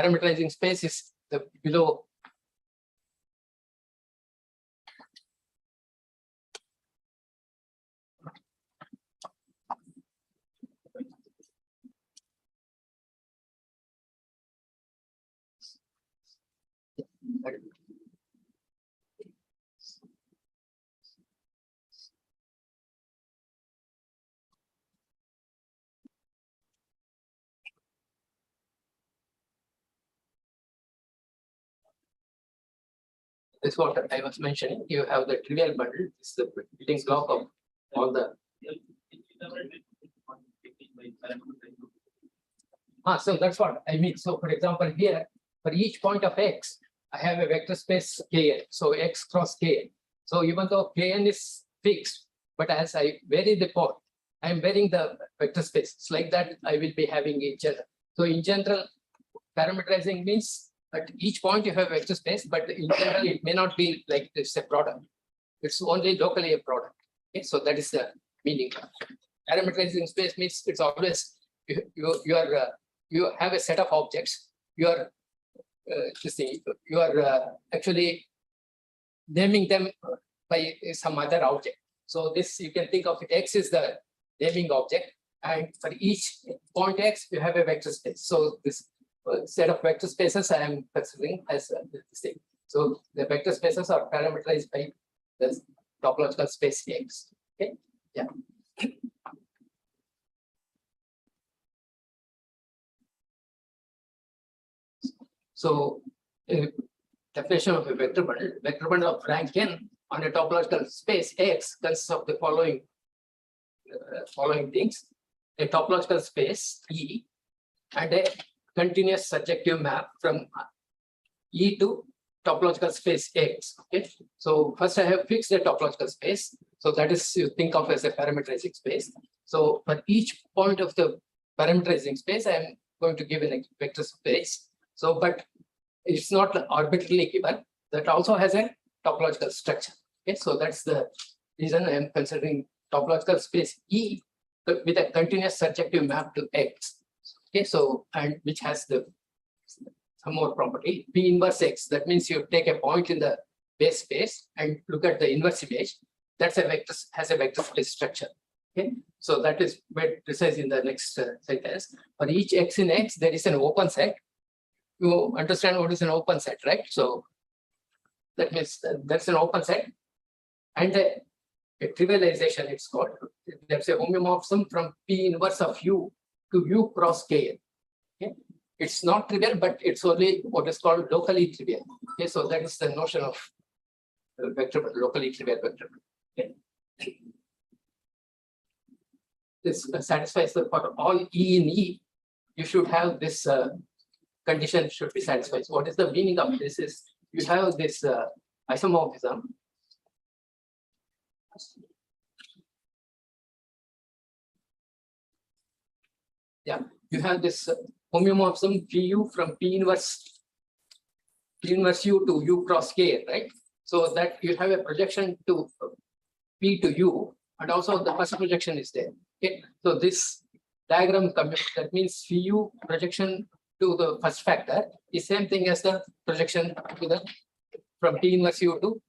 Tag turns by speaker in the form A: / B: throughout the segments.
A: parameterizing space is the below. This is what I was mentioning. You have the trivial bundle. This is the building block of all the. So that's what I mean. So for example, here for each point of x, I have a vector space Kn. So x cross Kn. So even though Kn is fixed, but as I vary the point, I am varying the vector space. It's like that I will be having in general. So in general, parameterizing means at each point you have vector space, but in general it may not be like this a product. It's only locally a product. Okay, so that is the meaning. Parameterizing space means it's always you have a set of objects. You are actually naming them by some other object. So this you can think of X is the naming object, and for each point X you have a vector space. So this set of vector spaces I am considering as this thing. So the vector spaces are parameterized by the topological space X. Okay, yeah. So definition of a vector bundle of Rankine on a topological space X consists of the following things: a topological space E and a continuous surjective map from E to topological space X. Okay, so first I have fixed a topological space. So that is you think of as a parameterizing space. So for each point of the parameterizing space, I am going to give a vector space. So, but it's not arbitrarily given. That also has a topological structure. Okay, so that's the reason I am considering topological space E with a continuous surjective map to X. Okay, so and which has some more property P inverse X. That means you take a point in the base space and look at the inverse image. That's a vector, has a vector space structure. Okay, so that is made precise in the next sentence. For each X in X, there is an open set. You understand what is an open set, right? So that means that's an open set, and a trivialization it's called. There's a homeomorphism from P inverse of U to U cross K. Okay, it's not trivial, but it's only what is called locally trivial. Okay, so that is the notion of vector, locally trivial vector. Okay. This satisfies the for all E in E. You should have this condition should be satisfied. So what is the meaning of this? Is you have this isomorphism. Yeah, you have this homeomorphism Pu from P inverse U to U cross K, right? So that you have a projection to P to U, and also the first projection is there. Okay, so this diagram that means Pu projection to the first factor is same thing as the projection to the from P inverse U to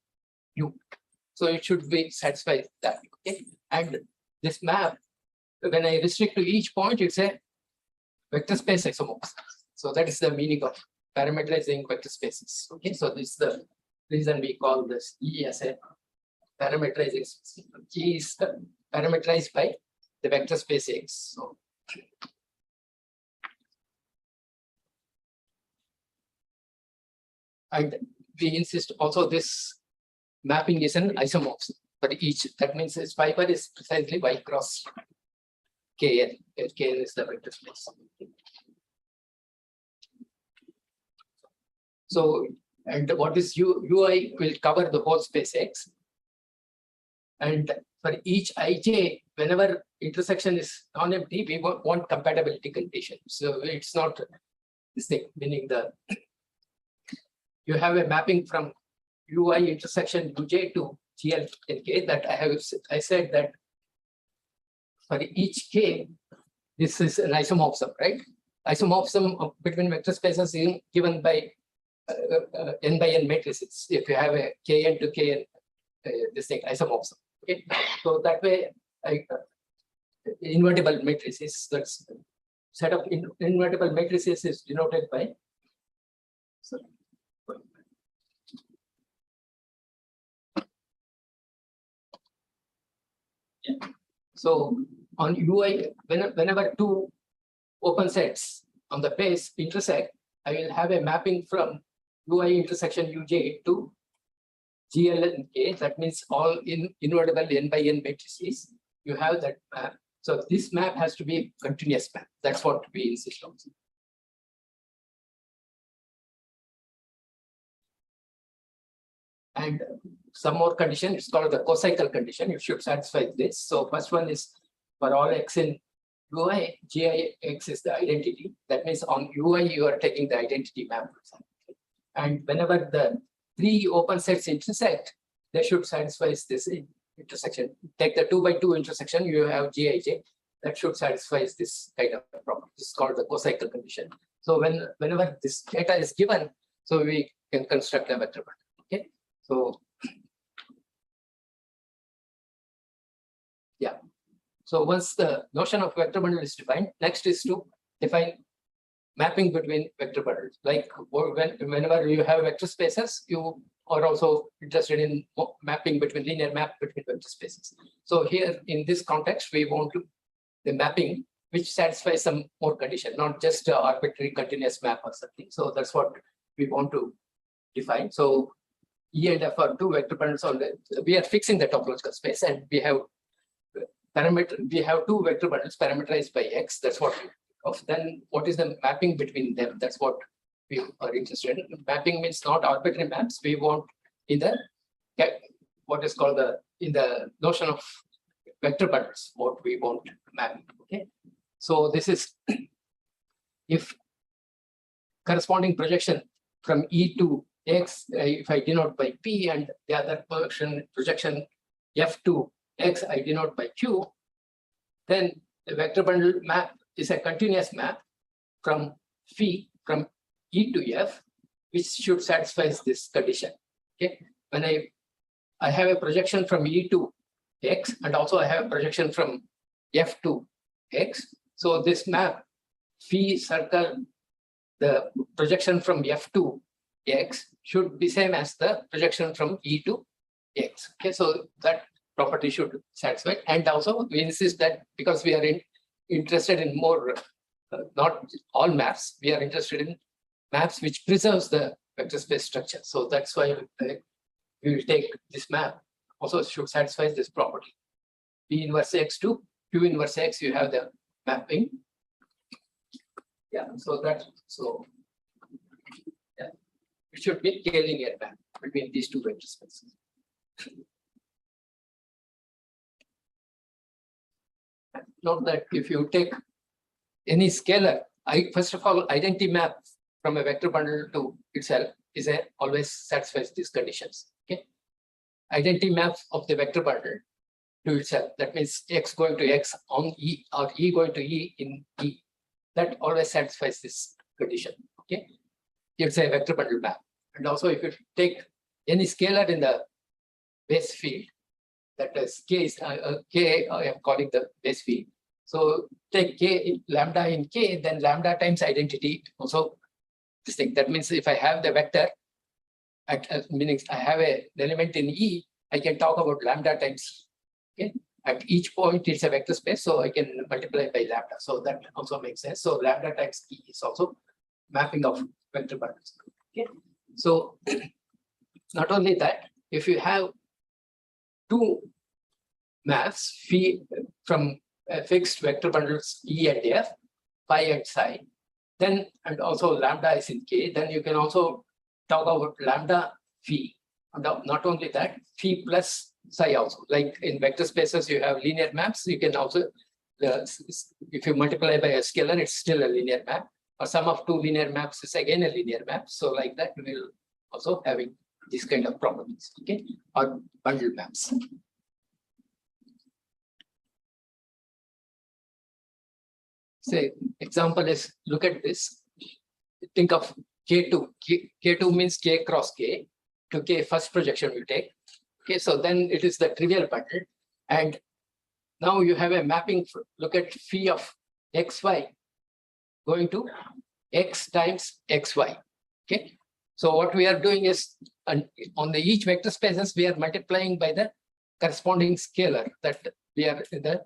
A: U. So it should be satisfied that. Okay, and this map, when I restrict to each point, it's a vector space isomorphism. So that is the meaning of parameterizing vector spaces. Okay, so this is the reason we call this E as a parameterizing space. G is parameterized by the vector space X. So and we insist also this mapping is an isomorphism for each. That means its fiber is precisely Y cross Kn. Kn is the vector space. So, and what is Ui will cover the whole space X. And for each Ij, whenever intersection is non-empty, we want compatibility condition. So it's not this thing, meaning you have a mapping from Ui intersection Uj to Gl and K that I said that for each K, this is an isomorphism, right? isomorphism between vector spaces is given by n by n matrices. If you have a kn to kn, this thing isomorphism. Okay, so that way, invertible matrices. That's set of invertible matrices is denoted by. Sorry. Yeah. So on UI, whenever two open sets on the base intersect, I will have a mapping from UI intersection uj to GL and K. That means all invertible n by n matrices. You have that map. So this map has to be continuous map. That's what we insist on. And some more condition, it's called the cocycle condition. You should satisfy this. So first one is for all x in UI, GIX is the identity. That means on UI, you are taking the identity map. And whenever the three open sets intersect, they should satisfy this intersection. Take the 2 by 2 intersection, you have Gij. That should satisfy this kind of problem. This is called the cocycle condition. So whenever this data is given, so we can construct a vector bundle. Okay. So yeah. So once the notion of vector bundle is defined, next is to define mapping between vector bundles. Like whenever you have vector spaces, you are also interested in mapping between linear map between vector spaces. So here in this context, we want to the mapping which satisfies some more condition, not just an arbitrary continuous map or something. So that's what we want to define. So E and F are two vector bundles on the. We are fixing the topological space, and we have parameter. We have two vector bundles parameterized by X. That's what. Then what is the mapping between them? That's what we are interested in. Mapping means not arbitrary maps. We want in the what is called in the notion of vector bundles, what we want mapping. Okay. So this is if corresponding projection from E to X, if I denote by P, and the other projection F to X, I denote by Q, then the vector bundle map is a continuous map from phi from E to F, which should satisfy this condition. Okay, when I have a projection from E to X, and also I have a projection from F to X. So this map phi circle the projection from F to X should be same as the projection from E to X. Okay, so that property should satisfy. And also we insist that because we are interested in more, not all maps, we are interested in maps which preserves the vector space structure. So that's why we will take this map also should satisfy this property. P inverse X to Q inverse X, you have the mapping. Yeah, so yeah, it should be k-linear map between these two vector spaces. Note that if you take any scalar, first of all, identity map from a vector bundle to itself is always satisfies these conditions. Okay, identity map of the vector bundle to itself. That means X going to X on E or E going to E in E. That always satisfies this condition. Okay, it's a vector bundle map. And also, if you take any scalar in the base field, that is K is K, I am calling the base field. So take K lambda in K, then lambda times identity. Also, this thing. That means if I have the vector, meaning I have an element in E, I can talk about lambda times E. Okay. At each point, it's a vector space, so I can multiply by lambda. So that also makes sense. So lambda times E is also mapping of vector bundles. Okay. So not only that, if you have two maps phi from fixed vector bundles E and F, phi and psi, then and also lambda is in K, then you can also talk about lambda phi. And not only that, phi plus psi also. Like in vector spaces, you have linear maps. You can also, if you multiply by a scalar, it's still a linear map. Or sum of two linear maps is again a linear map. So like that, we will also having this kind of properties. Okay, or bundle maps. say example is, look at this. Think of K2. K2 means K cross K. To K first projection we take. Okay, so then it is the trivial bundle. And now you have a mapping. Look at phi of xy going to x times xy. Okay, so what we are doing is on the each vector spaces we are multiplying by the corresponding scalar that we are in the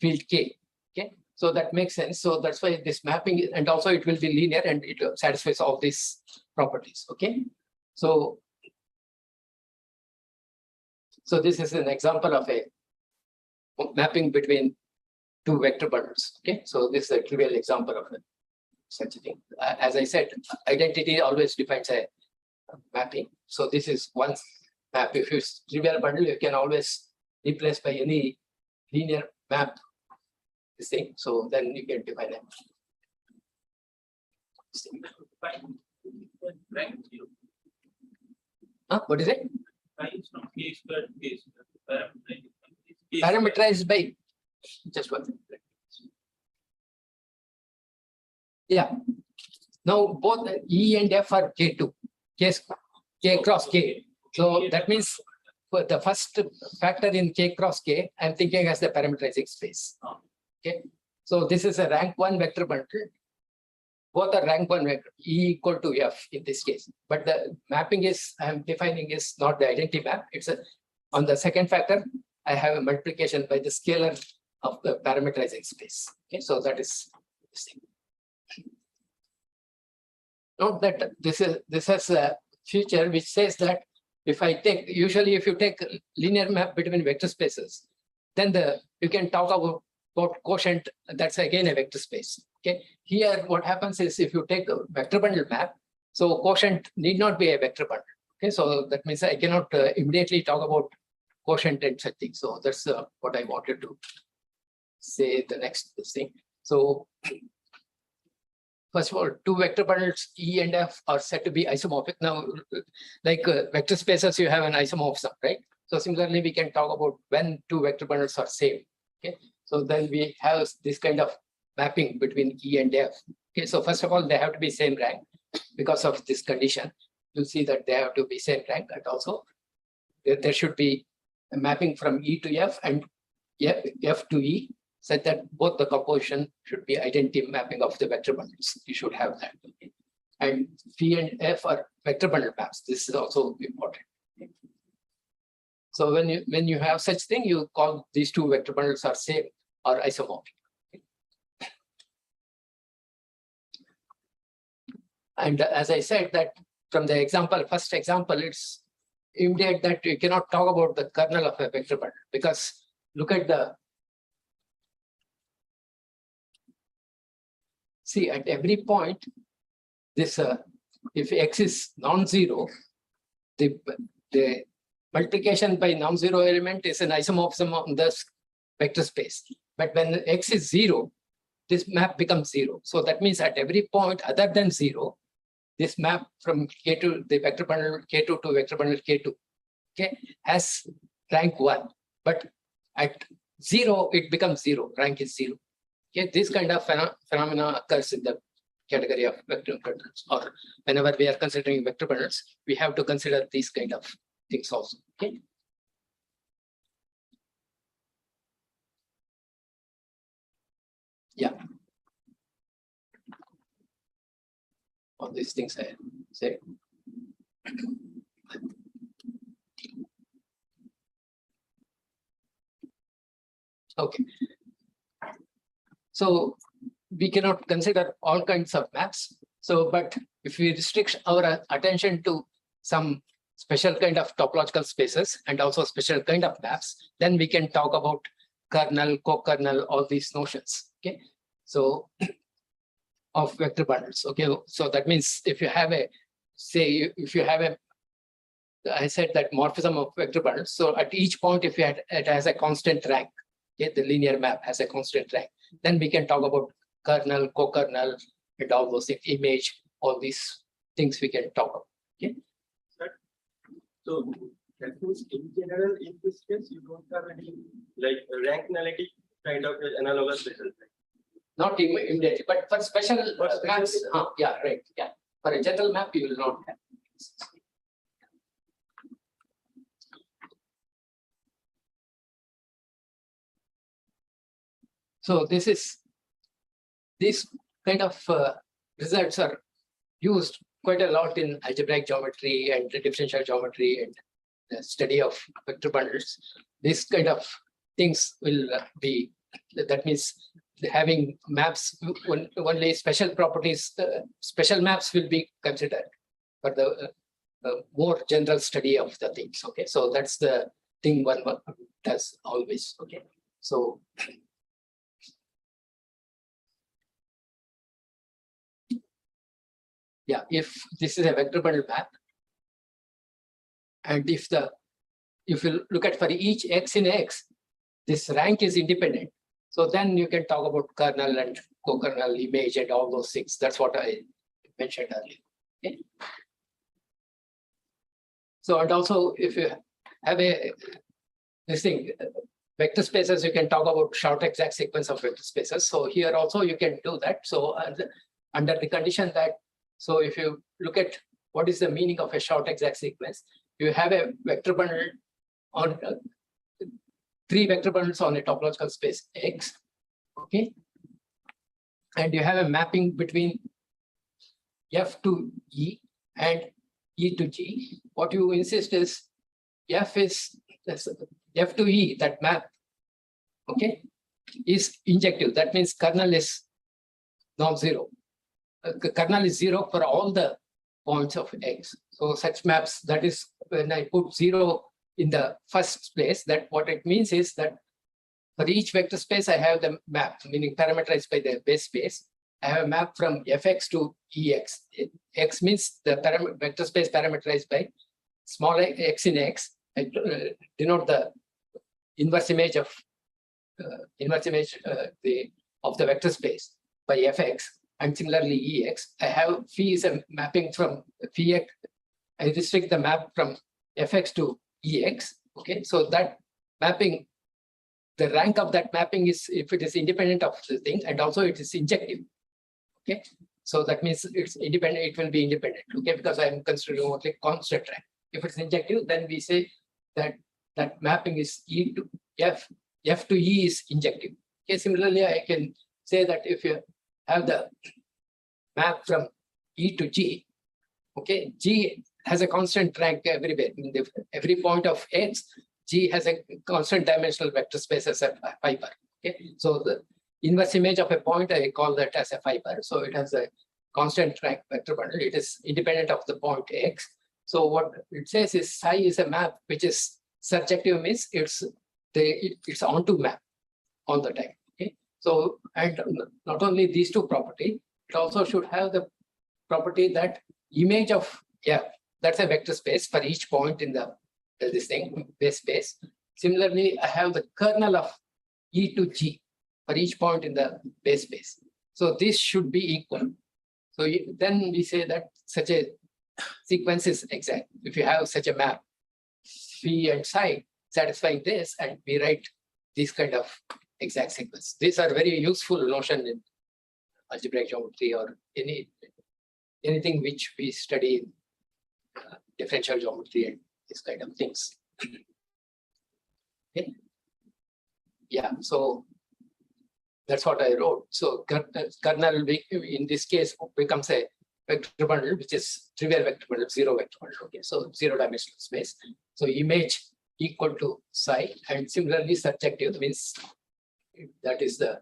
A: field K. Okay, so that makes sense. So that's why this mapping, and also it will be linear and it satisfies all these properties. Okay, so this is an example of a mapping between two vector bundles. Okay, so this is a trivial example of such a thing. As I said, identity always defines a mapping. So this is one map. If it's trivial bundle, you can always replace by any linear map this thing. So then you can define it. What is it? Parameterized by just one thing. Yeah. Now both E and F are K2, K cross K. So that means for the first factor in K cross K, I'm thinking as the parameterizing space. Okay. So this is a rank 1 vector bundle. Both are rank 1 vector, E equal to F in this case. But the mapping is I'm defining is not the identity map. It's on the second factor, I have a multiplication by the scalar of the parameterizing space. Okay, so that is the same. Note that this has a feature which says that if I take, usually if you take linear map between vector spaces, then you can talk about quotient, that's again a vector space. Okay, here what happens is if you take a vector bundle map, so quotient need not be a vector bundle. Okay, so that means I cannot immediately talk about quotient and such things. So that's what I wanted to say the next thing. So first of all, two vector bundles E and F are said to be isomorphic. Now, like vector spaces, you have an isomorphism, right? So similarly, we can talk about when two vector bundles are same. Okay, so then we have this kind of mapping between E and F. Okay, so first of all, they have to be same rank because of this condition. You see that they have to be same rank, and also there should be a mapping from E to F and F to E, such that both the composition should be identity mapping of the vector bundles. You should have that. Okay? And phi and F are vector bundle maps. This is also important. Okay? So when you have such thing, you call these two vector bundles are same or isomorphic. Okay? And as I said that from the example, first example, it's immediate that you cannot talk about the kernel of a vector bundle, because look at see at every point, this if X is non-zero, the multiplication by non-zero element is an isomorphism on the vector space. But when X is 0, this map becomes 0. So that means at every point other than 0, this map from K2, the vector bundle K2 to vector bundle K2, okay, has rank 1. But at 0, it becomes 0. Rank is 0. Okay, this kind of phenomena occurs in the category of vector bundles, or whenever we are considering vector bundles, we have to consider these kind of things also. Okay. Yeah. All these things I say. Okay. So we cannot consider all kinds of maps. So, but if we restrict our attention to some special kind of topological spaces and also special kind of maps, then we can talk about kernel, co-kernel, all these notions. Okay. So of vector bundles. Okay. So that means if you have a, say, if you have a, I said that morphism of vector bundles. So at each point, if you had, it has a constant rank, okay, the linear map has a constant rank, then we can talk about kernel, co-kernel, and all those things, image, all these things we can talk about. Okay.
B: So that means in general, in this case, you don't have any like rank analytic kind of analogous result.
A: Not immediately, but for special maps, yeah, right, yeah. For a general map, you will not have. So these kind of results are used quite a lot in algebraic geometry and differential geometry and the study of vector bundles. This kind of things will be, that means having maps, only special properties, special maps will be considered for the more general study of the things. Okay, so that's the thing one does always. Okay, so yeah, if this is a vector bundle map, and if you look at for each x in X, this rank is independent. So then you can talk about kernel and co-kernel image and all those things. That's what I mentioned earlier. Okay. So, and also if you have this thing, vector spaces, you can talk about short exact sequence of vector spaces. So here also you can do that. So under the condition that, so if you look at what is the meaning of a short exact sequence, you have a vector bundle on 3 vector bundles on a topological space X, okay? And you have a mapping between F to E and E to G. What you insist is F to E, that map, okay, is injective. That means kernel is non-zero. Kernel is 0 for all the points of X. So such maps, that is when I put 0 in the first place, that what it means is that for each vector space, I have the map, meaning parameterized by the base space. I have a map from Fx to Ex. X means the vector space parameterized by small x in X. I denote the inverse image of the vector space by Fx, and similarly Ex. I have phi is a mapping from phi x. I restrict the map from Fx to Ex. Okay, so that mapping, the rank of that mapping is if it is independent of the thing, and also it is injective. Okay, so that means it's independent, it will be independent. Okay, because I am considering only constant rank. If it's injective, then we say that that mapping is E to F, F to E is injective. Okay, similarly, I can say that if you have the map from E to G, okay, G has a constant rank everywhere. In every point of X, G has a constant dimensional vector space as a fiber. Okay, so the inverse image of a point, I call that as a fiber. So it has a constant rank vector bundle. It is independent of the point X. So what it says is psi is a map which is surjective, means it's onto map all the time. Okay, so and not only these two properties, it also should have the property that image of F, that's a vector space for each point in the this thing, base space. Similarly, I have the kernel of E to G for each point in the base space. So this should be equal. So then we say that such a sequence is exact. If you have such a map, phi and psi satisfying this, and we write this kind of exact sequence. These are very useful notion in algebraic geometry or anything which we study in differential geometry and this kind of things. Okay. Yeah, so that's what I wrote. So kernel in this case becomes a vector bundle, which is trivial vector bundle, 0 vector bundle. Okay, so 0 dimensional space. So image equal to psi, and similarly surjective means that is the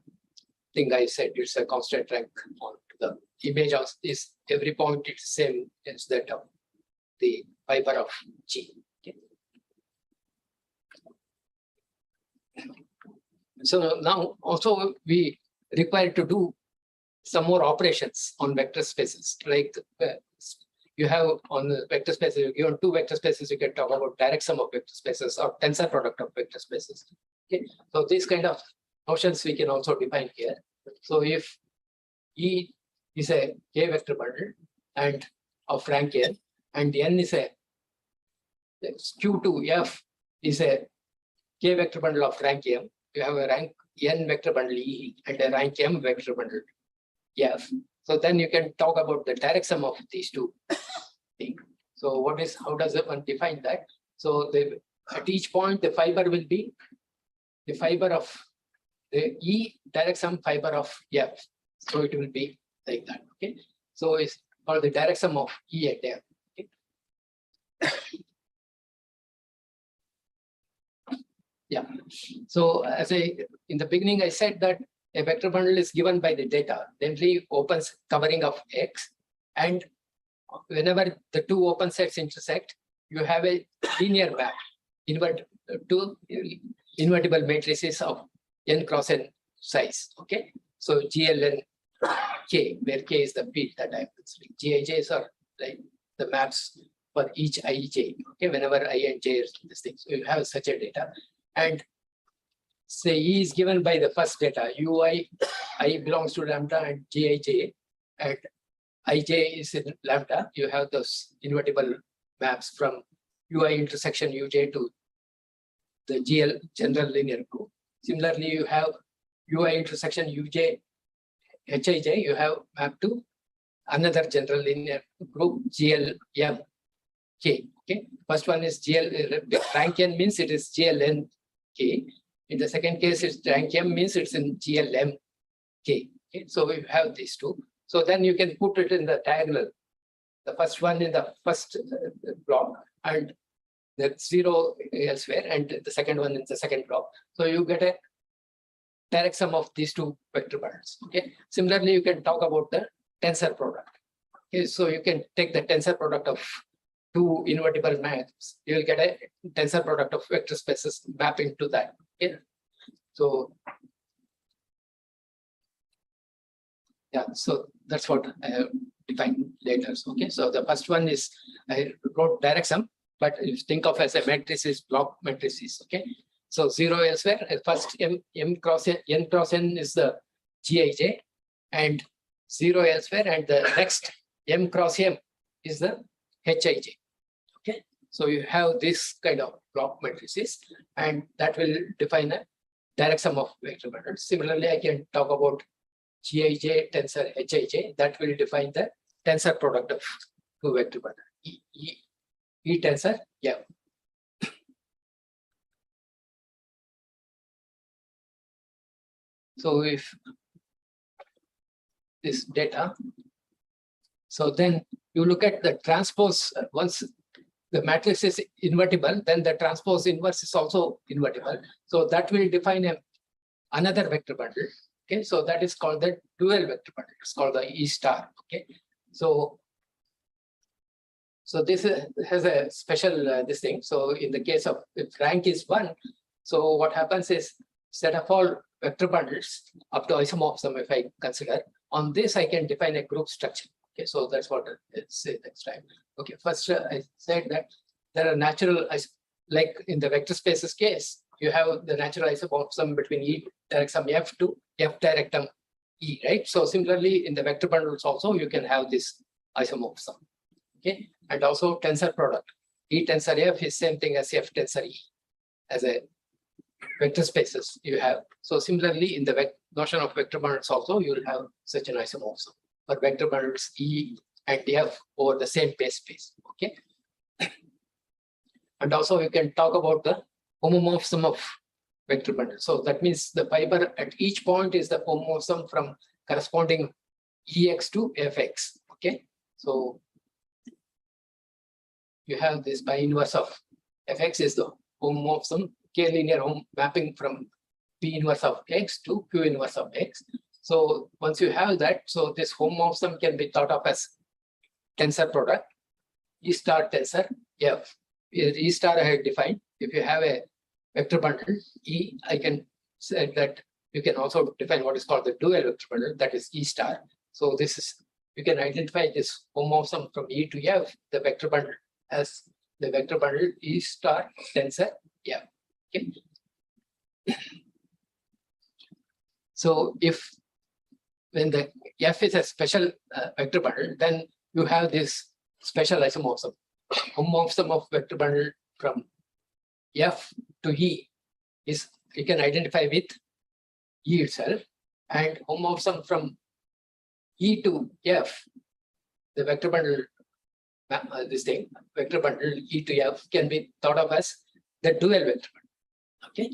A: thing I said. It's a constant rank on the image of this. Every point it's same as that of the fiber of G. Okay. So now also we require to do some more operations on vector spaces. Like you have on the vector spaces, given 2 vector spaces, you can talk about direct sum of vector spaces or tensor product of vector spaces. Okay, so these kind of notions we can also define here. So if E is a K vector bundle and of rank N, and N is a Q to F is a K vector bundle of rank M, you have a rank n vector bundle E and a rank M vector bundle F. So then you can talk about the direct sum of these two things. So how does one define that? So at each point, the fiber will be the fiber of the E direct sum fiber of F. So it will be like that. Okay. So it's called the direct sum of E and F. Okay. Yeah. So as in the beginning, I said that a vector bundle is given by the data, generally opens covering of X, and whenever the two open sets intersect, you have a linear map two invertible matrices of n cross n size. Okay, so GLN K, where K is the field that I'm considering. GIJs are like the maps for each IJ. Okay, whenever I and J is this thing, so you have such a data, and say E is given by the first data, UI, I belongs to lambda and Gij, and Ij is in lambda. You have those invertible maps from UI intersection Uj to the GL general linear group. Similarly, you have UI intersection Uj, Hij, you have map to another general linear group GLM K. Okay, first one is Rankine means it is GLN K. In the second case, it's rank M means it's in GLM K. Okay, so we have these two. So then you can put it in the diagonal. The first one in the first block and the 0 elsewhere, and the second one in the second block. So you get a direct sum of these two vector bundles. Okay. Similarly, you can talk about the tensor product. Okay, so you can take the tensor product of two invertible maps. You will get a tensor product of vector spaces mapping to that. Okay. So yeah, so that's what I have defined later. Okay, so the first one is I wrote direct sum, but if you think of as a matrices, block matrices. Okay, so 0 elsewhere. First M cross N cross N is the Gij, and 0 elsewhere, and the next M cross M is the Hij. Okay, so you have this kind of block matrices, and that will define a direct sum of vector bundles. Similarly, I can talk about Gij tensor Hij, that will define the tensor product of two vector bundles. E tensor, yeah. So if this data, so then you look at the transpose. Once the matrix is invertible, then the transpose inverse is also invertible. So that will define another vector bundle. Okay, so that is called the dual vector bundle. It's called the E star. Okay, so this has a special this thing. So in the case of if rank is 1, so what happens is set of all vector bundles up to isomorphism. If I consider on this, I can define a group structure. Okay, so that's what it's say next time. Okay, first I said that there are natural, like in the vector spaces case, you have the natural isomorphism between E direct sum F to F direct sum E, right? So similarly, in the vector bundles also, you can have this isomorphism. Okay, and also tensor product. E tensor F is same thing as F tensor E as a vector spaces you have. So similarly, in the notion of vector bundles also, you will have such an isomorphism for vector bundles E and F over the same base space. Okay, and also you can talk about the homomorphism of vector bundle. So that means the fiber at each point is the homomorphism from corresponding EX to FX. Okay, so you have this by inverse of FX is the homomorphism, K linear home mapping from P inverse of X to Q inverse of X. So once you have that, so this homomorphism can be thought of as tensor product, E star tensor F. E star I have defined. If you have a vector bundle E, I can say that you can also define what is called the dual vector bundle, that is E star. So this is, you can identify this homomorphism from E to F, the vector bundle, as the vector bundle E star tensor F. Okay. So if when the F is a special vector bundle, then you have this special isomorphism. Homomorphism of vector bundle from F to E is you can identify with E itself, and homomorphism from E to F, the vector bundle, vector bundle E to F can be thought of as the dual vector bundle. Okay.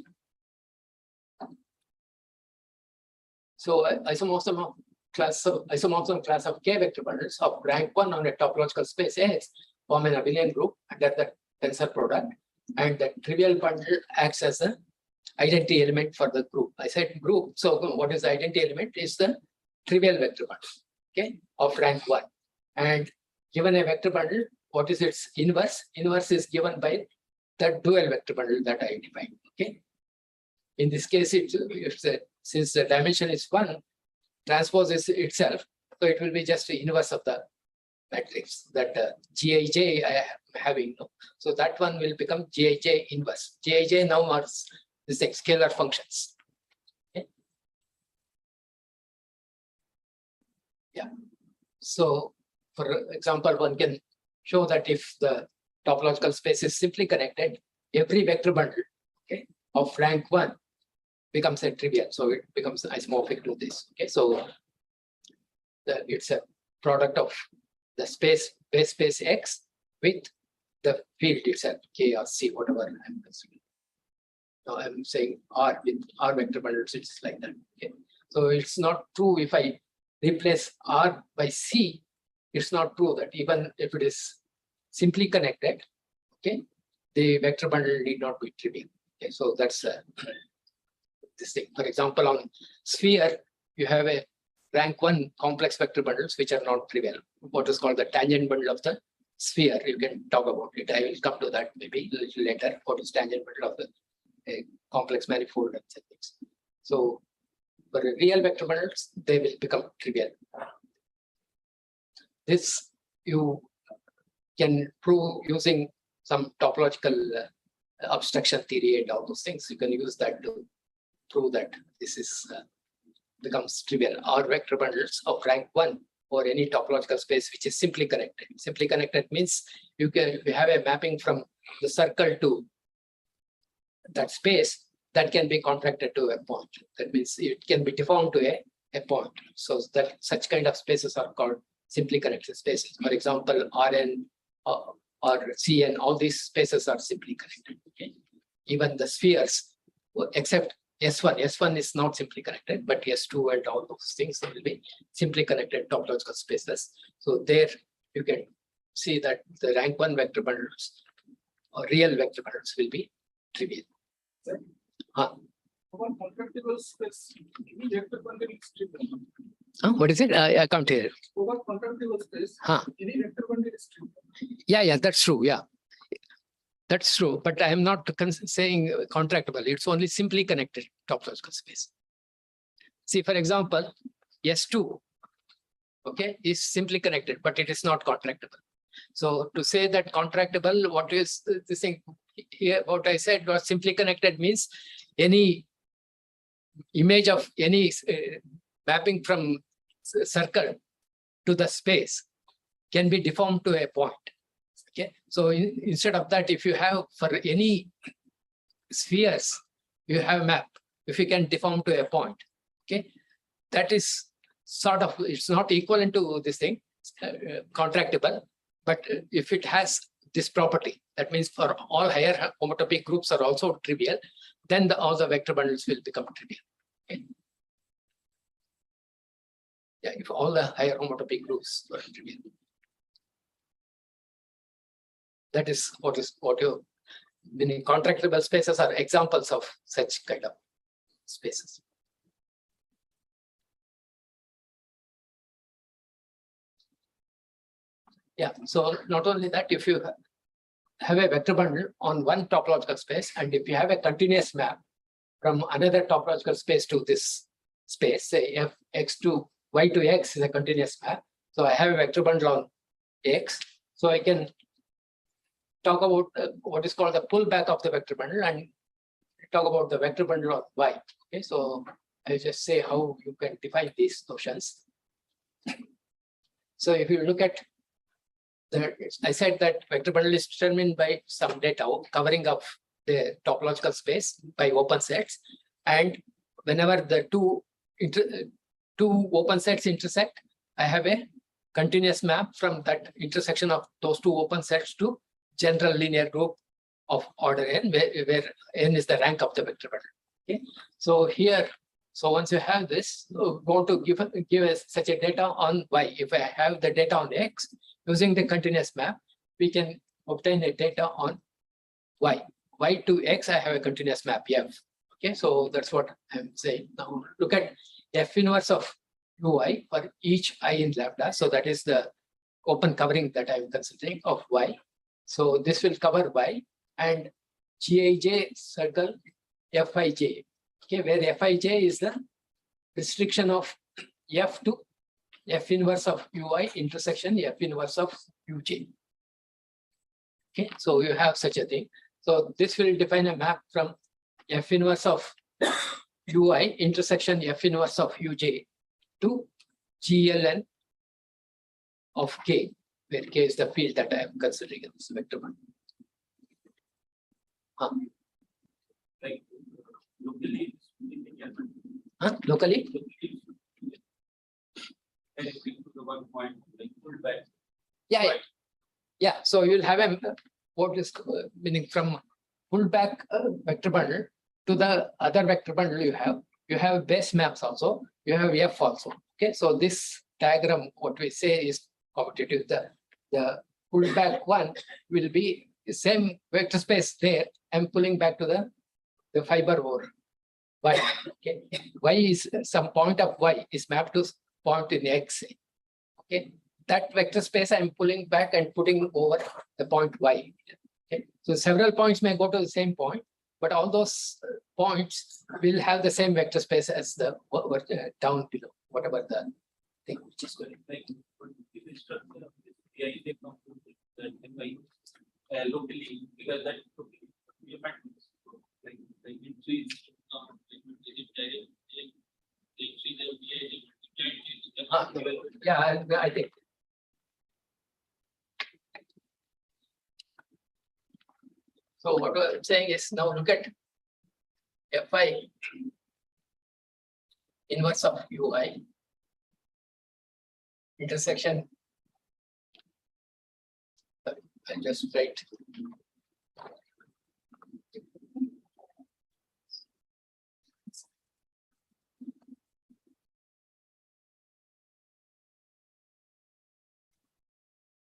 A: So isomorphism class of K vector bundles of rank 1 on a topological space X form an abelian group under the tensor product, and the trivial bundle acts as an identity element for the group. I said group, so what is the identity element? Is the trivial vector bundle, okay, of rank 1. And given a vector bundle, what is its inverse? Inverse is given by the dual vector bundle that I defined. Okay. In this case, since the dimension is 1, transpose is itself, so it will be just the inverse of the matrix that Gij I am having. So that one will become Gij inverse. Gij now are this scalar functions. Okay. Yeah. So, for example, one can show that if the topological space is simply connected, every vector bundle, okay, of rank 1 becomes a trivial. So it becomes isomorphic to this. Okay, so it's a product of the space, base space X with the field itself, K or C, whatever I'm considering. Now I'm saying R with R vector bundles, it's like that. Okay, so it's not true if I replace R by C. It's not true that even if it is simply connected, okay, the vector bundle need not be trivial. Okay, so that's this thing. For example, on sphere, you have a rank 1 complex vector bundles which are not trivial. What is called the tangent bundle of the sphere. You can talk about it. I will come to that maybe a little later. What is tangent bundle of the complex manifold and things. So for real vector bundles, they will become trivial. This you can prove using some topological abstraction theory and all those things. You can use that to prove that this is becomes trivial. R vector bundles of rank 1 or any topological space which is simply connected. Simply connected means you have a mapping from the circle to that space that can be contracted to a point. That means it can be deformed to a point. So that such kind of spaces are called simply connected spaces. For example, Rn or Cn, all these spaces are simply connected. Okay? Even the spheres, except S1. S1 is not simply connected, but S2 and all those things will be simply connected topological spaces. So there you can see that the rank 1 vector bundles or real vector bundles will be trivial.
B: Over contractible space, any vector bundle is trivial.
A: What is it? I can't hear.
B: Over contractible space, any vector bundle is trivial.
A: Yeah, that's true. Yeah. That's true, but I am not saying contractible. It's only simply connected topological space. See, for example, S2, okay, is simply connected, but it is not contractible. So to say that contractible, what is this thing here? What I said was simply connected means any image of any mapping from circle to the space can be deformed to a point. Okay, so instead of that, if you have for any spheres, you have a map, if you can deform to a point, okay, that is sort of, it's not equivalent to this thing, contractible, but if it has this property, that means for all higher homotopy groups are also trivial, then all the vector bundles will become trivial. Okay? Yeah, if all the higher homotopy groups are trivial. That is what you meaning contractible spaces are examples of such kind of spaces. Yeah, so not only that, if you have a vector bundle on one topological space, and if you have a continuous map from another topological space to this space, say f x to y to x is a continuous map. So I have a vector bundle on x, so I can talk about what is called the pullback of the vector bundle and talk about the vector bundle of y. Okay, so I just say how you can define these notions. So if you look at I said that vector bundle is determined by some data covering of the topological space by open sets, and whenever the two open sets intersect, I have a continuous map from that intersection of those two open sets to general linear group of order n, where n is the rank of the vector bundle. Okay, so here, so once you have this, going to give us such a data on y. If I have the data on x using the continuous map, we can obtain a data on y. Y to x, I have a continuous map f. Okay, so that's what I'm saying. Now look at f inverse of ui for each I in lambda. So that is the open covering that I'm considering of y. So this will cover y, and Gij circle Fij. Okay, where Fij is the restriction of f to f inverse of ui intersection f inverse of uj. Okay, so you have such a thing. So this will define a map from f inverse of ui intersection f inverse of uj to gln of k, where k is the field that I am considering in this vector bundle.
B: Like locally.
A: Locally?
B: And if we put the 1 point like pull back.
A: Yeah, yeah. Yeah, so you'll have a what is meaning from pullback vector bundle to the other vector bundle you have base maps also, you have f also. Okay, so this diagram, what we say is commutative. The pullback one will be the same vector space there. I'm pulling back to the fiber over y. Okay, y is some point of y is mapped to point in x. Okay, that vector space I'm pulling back and putting over the point y. Okay, so several points may go to the same point, but all those points will have the same vector space as the down below, whatever the thing which is going.
B: Like the structure of this AI, they come to locally, because that we have like in trees,
A: Yeah, I think. So what I'm saying is, now look at Fi inverse of ui intersection. I just write.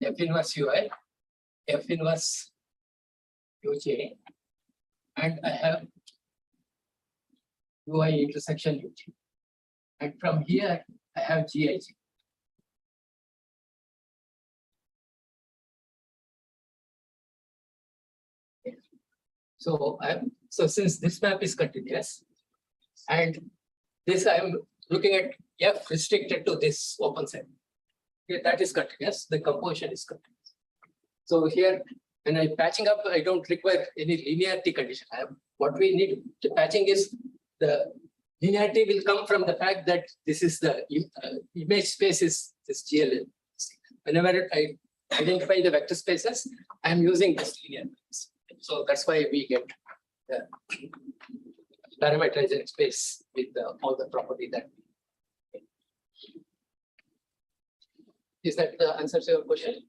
A: F inverse ui, F inverse uj, and I have ui intersection uj. And from here, I have gij. So since this map is continuous, and this I'm looking at f restricted to this open set. Okay, that is continuous. The composition is continuous. So here, when I'm patching up, I don't require any linearity condition. What we need to patching is the linearity will come from the fact that this is the image space is this GLN. Whenever I identify the vector spaces, I'm using this linear. So that's why we get the parameterized space with all the property that. Is that the answer to your question?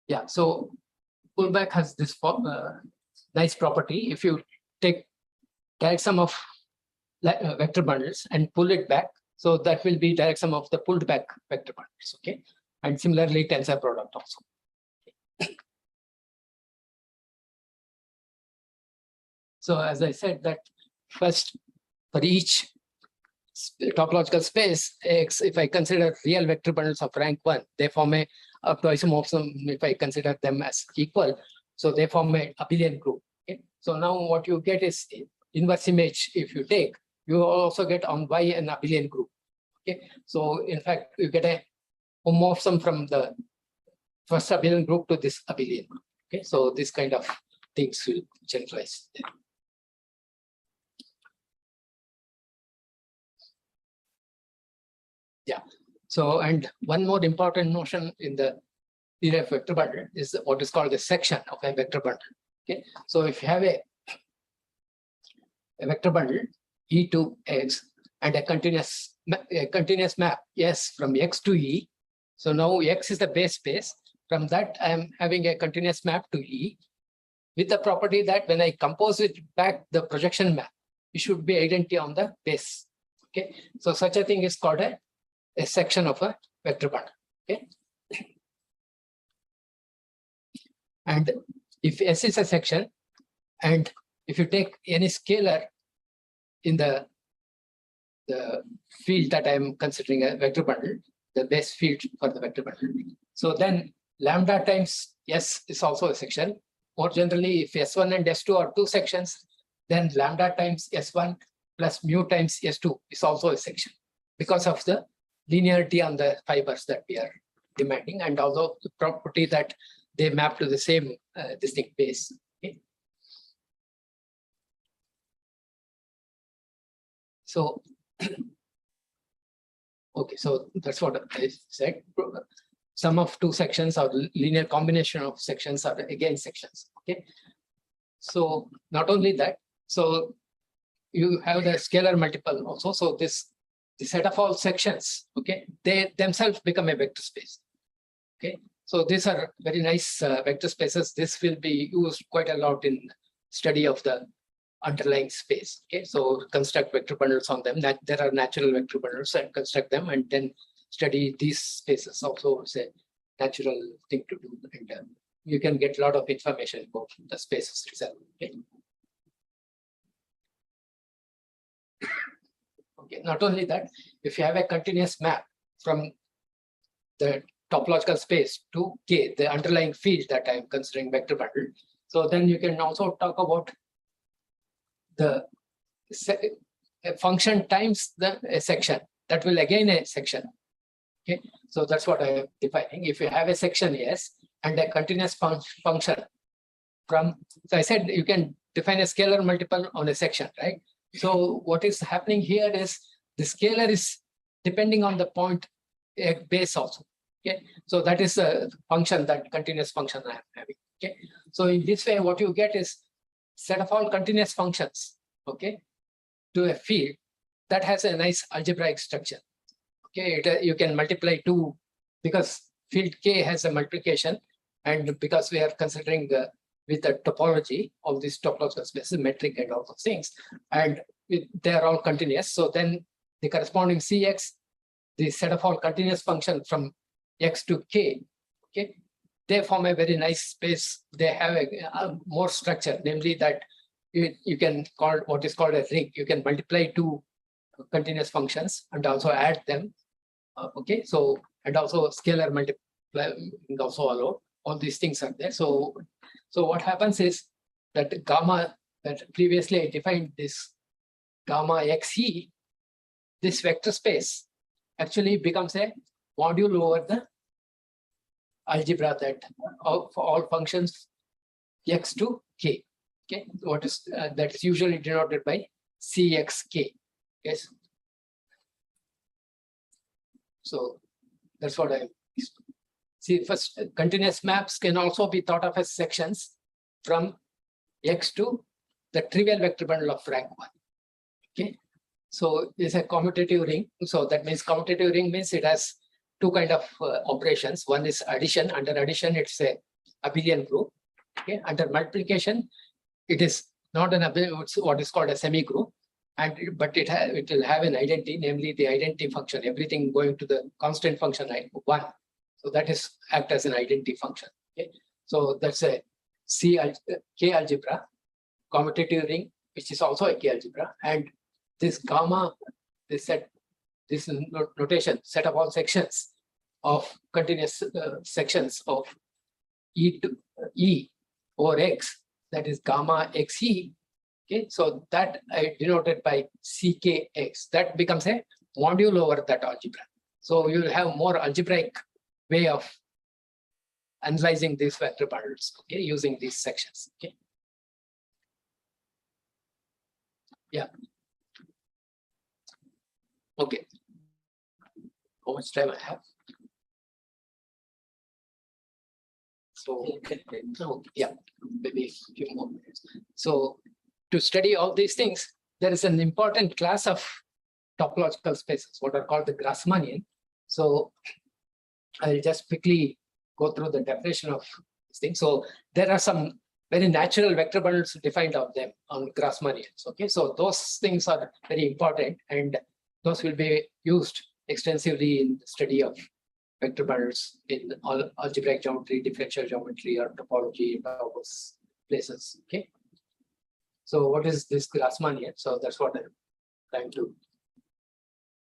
A: Yeah, so pullback has this nice property. If you take direct sum of vector bundles and pull it back, so that will be direct sum of the pulled back vector bundles. Okay, and similarly tensor product also. So as I said that first for each topological space X, if I consider real vector bundles of rank 1, they form a isomorphism if I consider them as equal. So they form a abelian group. Okay? So now what you get is inverse image. If you take, you also get on Y an abelian group. Okay, so in fact you get a homomorphism from the first abelian group to this abelian group. Okay, so this kind of things will generalize. Yeah. So, and one more important notion in the theory of vector bundle is what is called the section of a vector bundle. Okay, so if you have a vector bundle E to X and a continuous map S from X to E. So now X is the base space. From that, I am having a continuous map to E with the property that when I compose it back the projection map, it should be identity on the base. Okay, so such a thing is called a section of a vector bundle. Okay, and if S is a section, and if you take any scalar in the field that I am considering a vector bundle, the base field for the vector bundle, so then lambda times S is also a section. More generally, if S1 and S2 are two sections, then lambda times S1 plus mu times S2 is also a section because of the linearity on the fibers that we are demanding, and also the property that they map to the same distinct base. Okay. So, okay, so that's what I said. Sum of two sections or linear combination of sections are again sections. Okay, so not only that, so you have the scalar multiple also. So the set of all sections, okay, they themselves become a vector space. Okay, so these are very nice vector spaces. This will be used quite a lot in study of the underlying space. Okay, so construct vector bundles on them. That there are natural vector bundles and construct them, and then study these spaces. Also, it's a natural thing to do, and you can get a lot of information about the spaces itself. Okay. Okay. Not only that, if you have a continuous map from the topological space to K, the underlying field that I am considering vector bundle, so then you can also talk about the function times the section. That will again a section. Okay, so that's what I am defining. If you have a section S and a continuous function from, so I said you can define a scalar multiple on a section, right? So what is happening here is the scalar is depending on the point base also. Okay, so that is a function, that continuous function I am having. Okay, so in this way, what you get is set of all continuous functions, okay, to a field that has a nice algebraic structure. Okay, you can multiply two because field K has a multiplication, and because we are considering with the topology of this topological space, metric and all those things, and they are all continuous. So then the corresponding Cx, the set of all continuous function from X to K, okay, they form a very nice space. They have a more structure, namely that you can call what is called a ring. You can multiply two continuous functions and also add them. Okay, so and also scalar multiply also allowed. All these things are there. So what happens is that gamma, that previously I defined this gamma xe, this vector space actually becomes a module over the algebra that for all functions x to k. Okay, what is that is usually denoted by cxk. Yes. So that's what I see. First, continuous maps can also be thought of as sections from X to the trivial vector bundle of rank 1. Okay, so it's a commutative ring. So that means commutative ring means it has two kind of operations. One is addition. Under addition, it's a abelian group. Okay, under multiplication, it is not an abelian. It's what is called a semi group. But it will have an identity, namely the identity function, everything going to the constant function 1. So that is act as an identity function. Okay, so that's a K algebra, commutative ring, which is also a K algebra, and this gamma, this notation, set of all sections of continuous sections of E to E over X, that is gamma xe. Okay, so that I denoted by CKX. That becomes a module over that algebra. So you will have more algebraic way of analyzing these vector bundles, okay, using these sections. Okay. Yeah. Okay. how much time I have. So, yeah, maybe a few more minutes. So to study all these things, there is an important class of topological spaces, what are called the Grassmannian. So I'll just quickly go through the definition of this thing. So there are some very natural vector bundles defined of them on Grassmannians. Okay, so those things are very important, and those will be used extensively in the study of vector bundles in algebraic geometry, differential geometry, or topology in those places. Okay. So what is this Grassmannian? So that's what I'm trying to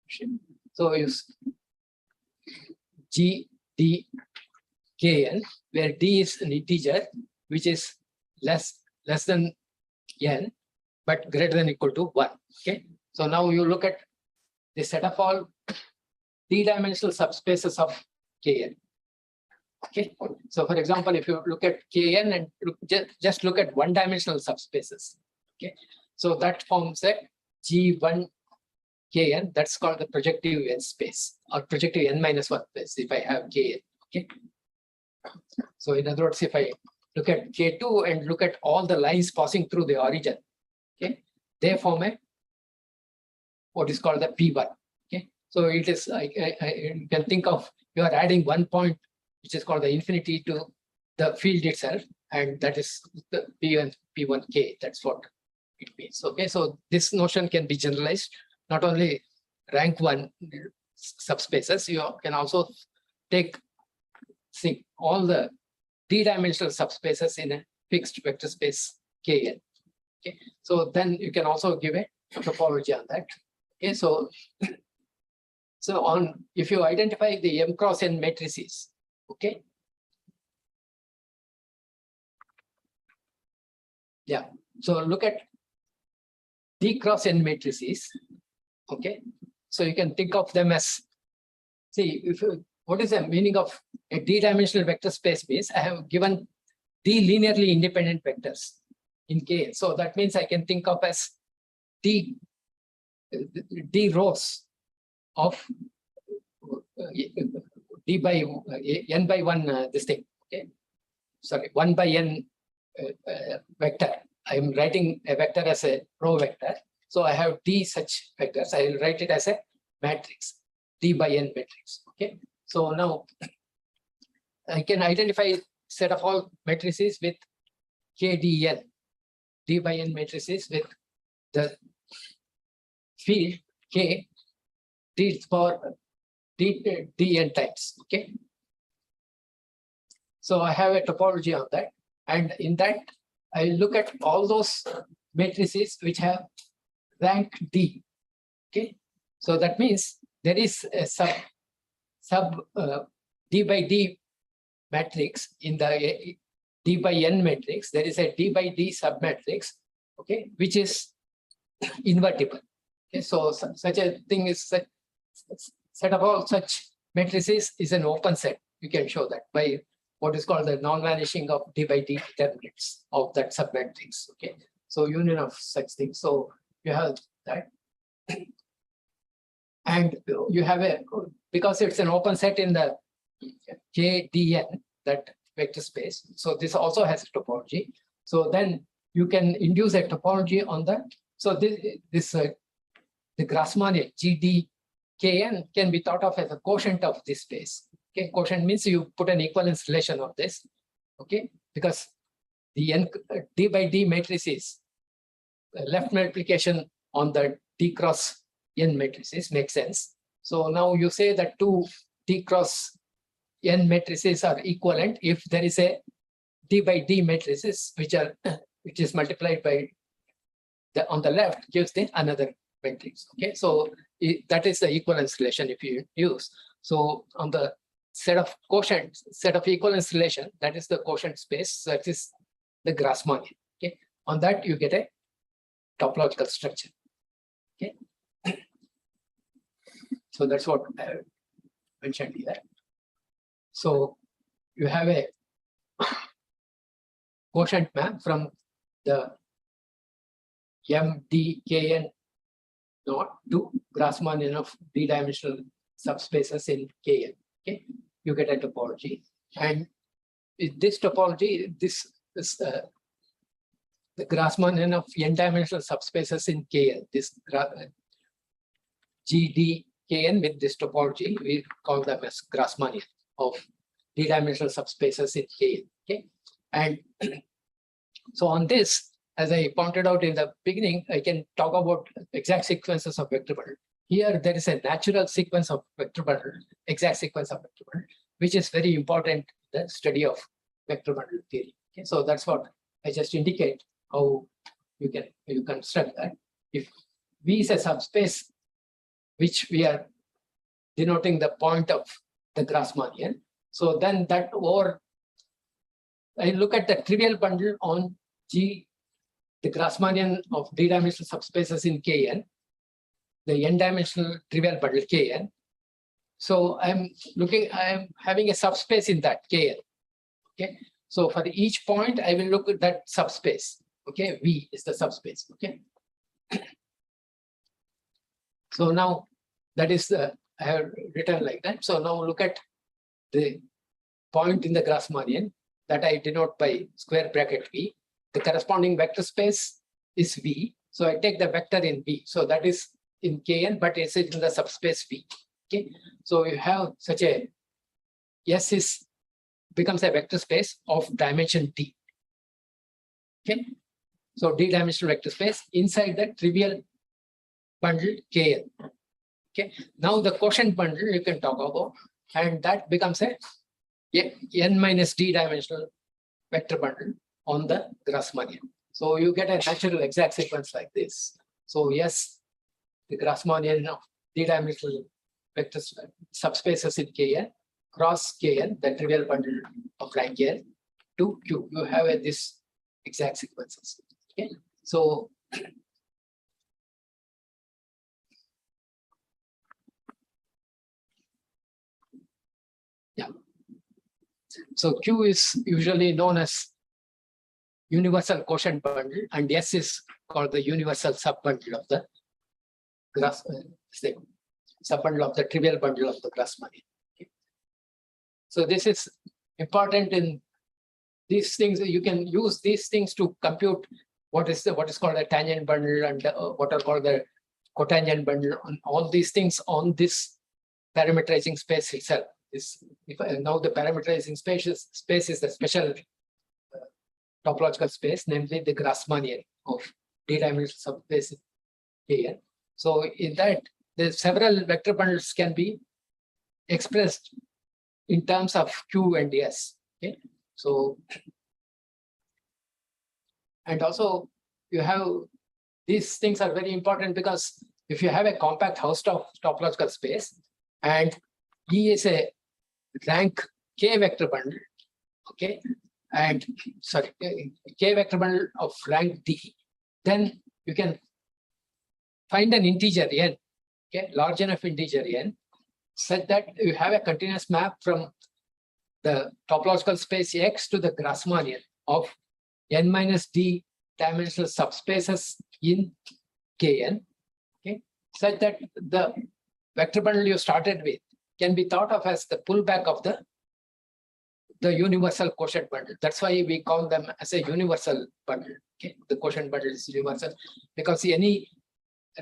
A: show. So use G, D, K, N, where D is an integer which is less than N, but greater than or equal to 1. Okay. So now you look at the set of all d-dimensional subspaces of Kn. Okay. So for example, if you look at Kn and just look at one-dimensional subspaces. Okay. So that forms a G1 Kn. That's called the projective N space, or projective N-1 space if I have Kn. Okay. So in other words, if I look at K2 and look at all the lines passing through the origin, okay, they form a what is called the P1. Okay. So it is you can think of, you are adding 1 point which is called the infinity to the field itself, and that is the P1K. That's what it means. Okay. So this notion can be generalized, not only rank 1 subspaces, you can also take all the d-dimensional subspaces in a fixed vector space Kn. Okay. So then you can also give a topology on that. Okay. So if you identify the M cross N matrices, okay. Yeah. So look at D cross N matrices. Okay. So you can think of them as, see, what is the meaning of a d-dimensional vector space means I have given d linearly independent vectors in K. So that means I can think of as d rows of d by n by 1 this thing. Okay. Sorry, 1 by n vector. I am writing a vector as a row vector. So I have d such vectors. I will write it as a matrix, d by n matrix. Okay. So now I can identify set of all matrices with KDN, d by n matrices with the field K d for dn times. Okay. So I have a topology on that, and in that I look at all those matrices which have rank d. Okay. So that means there is a sub d by d matrix in the d by n matrix. There is a d by d submatrix, okay, which is invertible. Okay, so such a thing is set of all such matrices is an open set. You can show that by what is called the non-vanishing of d by d determinants of that submatrix. Okay, so union of such things. So you have that. And you have because it's an open set in the KDN, that vector space. So this also has a topology. So then you can induce a topology on that. So the Grassmannian GDKN can be thought of as a quotient of this space. Okay, quotient means you put an equivalence relation of this. Okay, because the d by d matrices, left multiplication on the d cross n matrices makes sense. So now you say that two d cross n matrices are equivalent if there is a d by d matrices which is multiplied by on the left gives the another matrix. Okay, so that is the equivalence relation if you use. So on the set of quotient, set of equivalence relation, that is the quotient space, that is the Grassmannian. Okay, on that you get a topological structure. Okay. So that's what I mentioned here. So you have a quotient map from the MDKN naught to Grassmannian of d-dimensional subspaces in Kn. Okay, you get a topology, and with this topology, this is the Grassmannian of n-dimensional subspaces in Kn. This GD Kn with this topology, we call them as Grassmannian of d-dimensional subspaces in Kn. Okay, and so on this, as I pointed out in the beginning, I can talk about exact sequences of vector bundle. Here, there is a natural sequence of vector bundle, exact sequence of vector bundle, which is very important in the study of vector bundle theory. Okay, so that's what I just indicate how you construct that. If V is a subspace, which we are denoting the point of the Grassmannian, so then that over, I look at the trivial bundle on G, the Grassmannian of d-dimensional subspaces in Kn, the n-dimensional trivial bundle Kn. So I'm having a subspace in that Kn. Okay, so for each point, I will look at that subspace. Okay, V is the subspace. Okay, so now that is I have written like that. So now look at the point in the Grassmannian that I denote by square bracket V. The corresponding vector space is V. So I take the vector in V. So that is in Kn, but it's in the subspace V. Okay, so you have such a S becomes a vector space of dimension D. Okay, so D-dimensional vector space inside the trivial bundle Kn. Okay, now the quotient bundle you can talk about, and that becomes a n minus d-dimensional vector bundle on the Grassmannian. So you get a natural exact sequence like this. So yes, the Grassmannian of d-dimensional vector subspaces in Kn cross Kn, the trivial bundle of Rankine to Q. You have this exact sequences. Okay, so yeah, so Q is usually known as universal quotient bundle, and S is called the universal subbundle of the subbundle of the trivial bundle of the Grassmannian. Okay. So this is important in these things. You can use these things to compute what is called a tangent bundle and what are called the cotangent bundle, on all these things on this parameterizing space itself. Now the parameterizing space is the special topological space, namely the Grassmannian of d-dimensional subspace here. So in that, the several vector bundles can be expressed in terms of Q and S. Okay, so and also you have these things are very important because if you have a compact house topological space and E is a rank K vector bundle, okay, and sorry, K vector bundle of rank D, then you can find an integer n, okay, large enough integer n, such that you have a continuous map from the topological space X to the Grassmannian of n minus d dimensional subspaces in Kn, okay, such that the vector bundle you started with can be thought of as the pullback of the universal quotient bundle. That's why we call them as a universal bundle. Okay, the quotient bundle is universal because any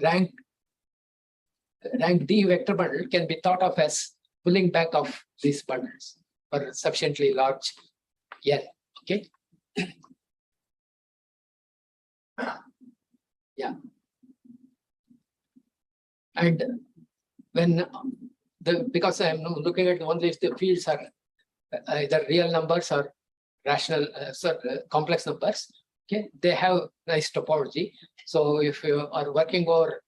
A: rank D vector bundle can be thought of as pulling back of these bundles for sufficiently large N. Okay. Yeah. And when because I'm looking at only if the fields are either real numbers or rational, complex numbers, okay, they have nice topology. So if you are working over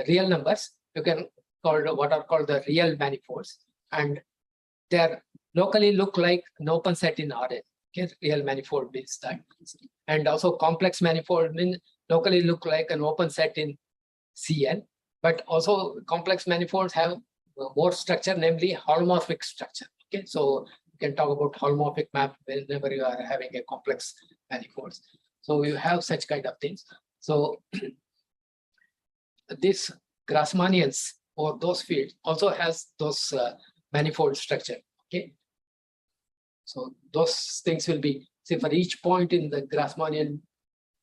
A: real numbers, you can call what are called the real manifolds, and they are locally look like an open set in Rn. Okay, real manifold means that, and also complex manifold means locally look like an open set in Cn, but also complex manifolds have more structure, namely holomorphic structure. Okay, so you can talk about holomorphic map whenever you are having a complex manifolds. So you have such kind of things. So these Grassmannians or those fields also has those manifold structure. Okay. So those things will be, say for each point in the Grassmannian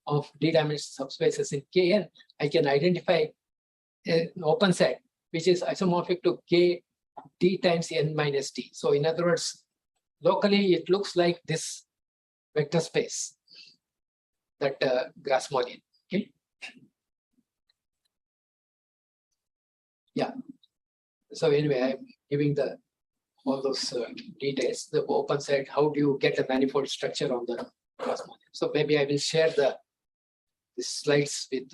A: of D-dimensional subspaces in Kn, I can identify an open set which is isomorphic to K D times n minus D. So in other words, locally it looks like this vector space, that Grassmannian. Okay. Yeah. So anyway, I'm giving all those details. The open set, how do you get a manifold structure on the Grassmannian? So maybe I will share the slides with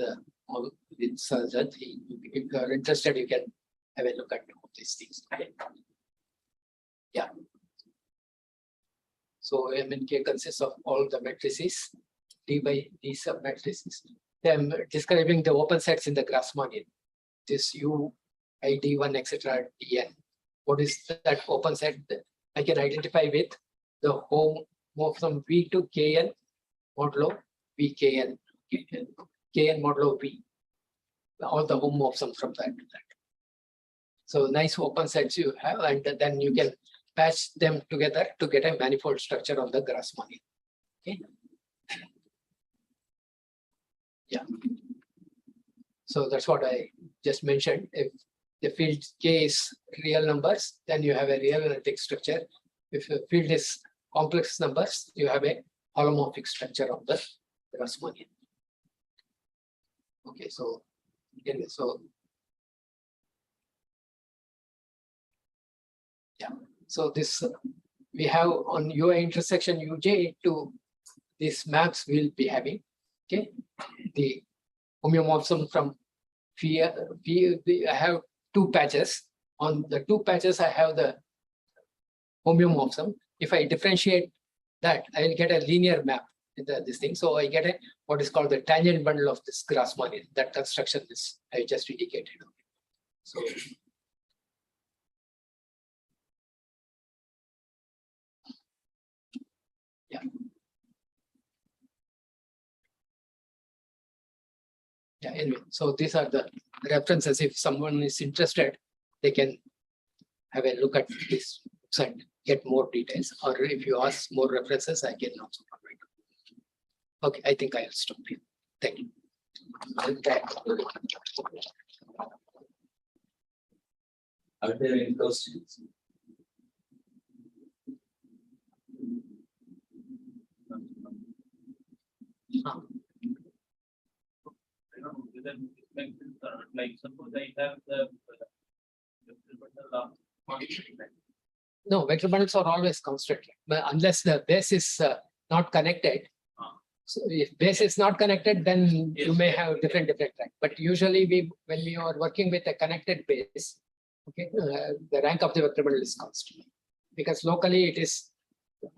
A: Sajad. If you are interested, you can have a look at all these things. Okay. Yeah. So MNK consists of all the matrices, D by D submatrices. I'm describing the open sets in the Grassmannian. This U, I, D1, etc., Dn. What is that open set? I can identify with the homomorphism V to Kn modulo Vkn, Kn modulo V. All the homomorphisms from that to that. So nice open sets you have, and then you can patch them together to get a manifold structure on the Grassmannian. Okay. Yeah. So that's what I just mentioned. If the field K is real numbers, then you have a real analytic structure. If the field is complex numbers, you have a holomorphic structure of the Grassmannian. Okay, so anyway, so yeah, so this we have on UI intersection Uj to these maps we'll be having. Okay, the homeomorphism from phi, I have two patches. On the two patches, I have the homeomorphism. If I differentiate that, I will get a linear map in this thing. So I get a what is called the tangent bundle of this Grassmannian. That construction is I just indicated. So yeah. Yeah, anyway, so these are the references. If someone is interested, they can have a look at this and get more details. Or if you ask more references, I can also provide. Okay, I think I'll stop here. Thank you.
C: Are there any questions?
B: Like suppose I have the
A: No, vector bundles are always constant, but unless the base is not connected. So if base is not connected, then you may have different rank. But usually when we are working with a connected base, okay, the rank of the vector bundle is constant because locally it is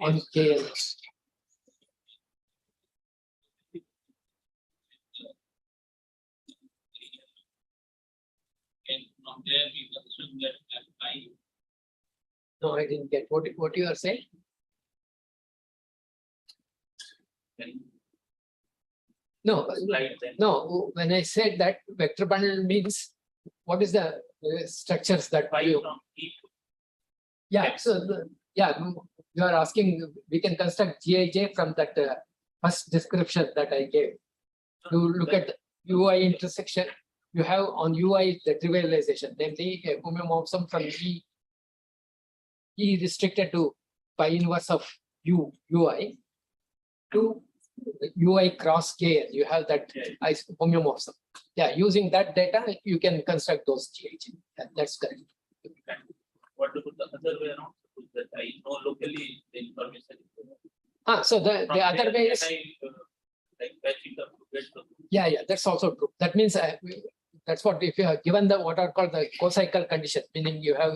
A: on K.
B: And from there we assume that I.
A: No, I didn't get what you are saying. No, no. When I said that vector bundle means what is the structures that you? Yeah. So you are asking. We can construct Gij from that first description that I gave. You look at UI intersection. You have on UI the trivialization, namely a homeomorphism from E restricted to pi inverse of UI to UI cross K. You have that homeomorphism. Yeah, using that data, you can construct those GH. That's correct.
B: What about the other way around? That I know locally the information.
A: So the other way is
B: like patching up to get the.
A: Yeah, that's also true. That means that's what if you are given the what are called the co-cycle condition, meaning you have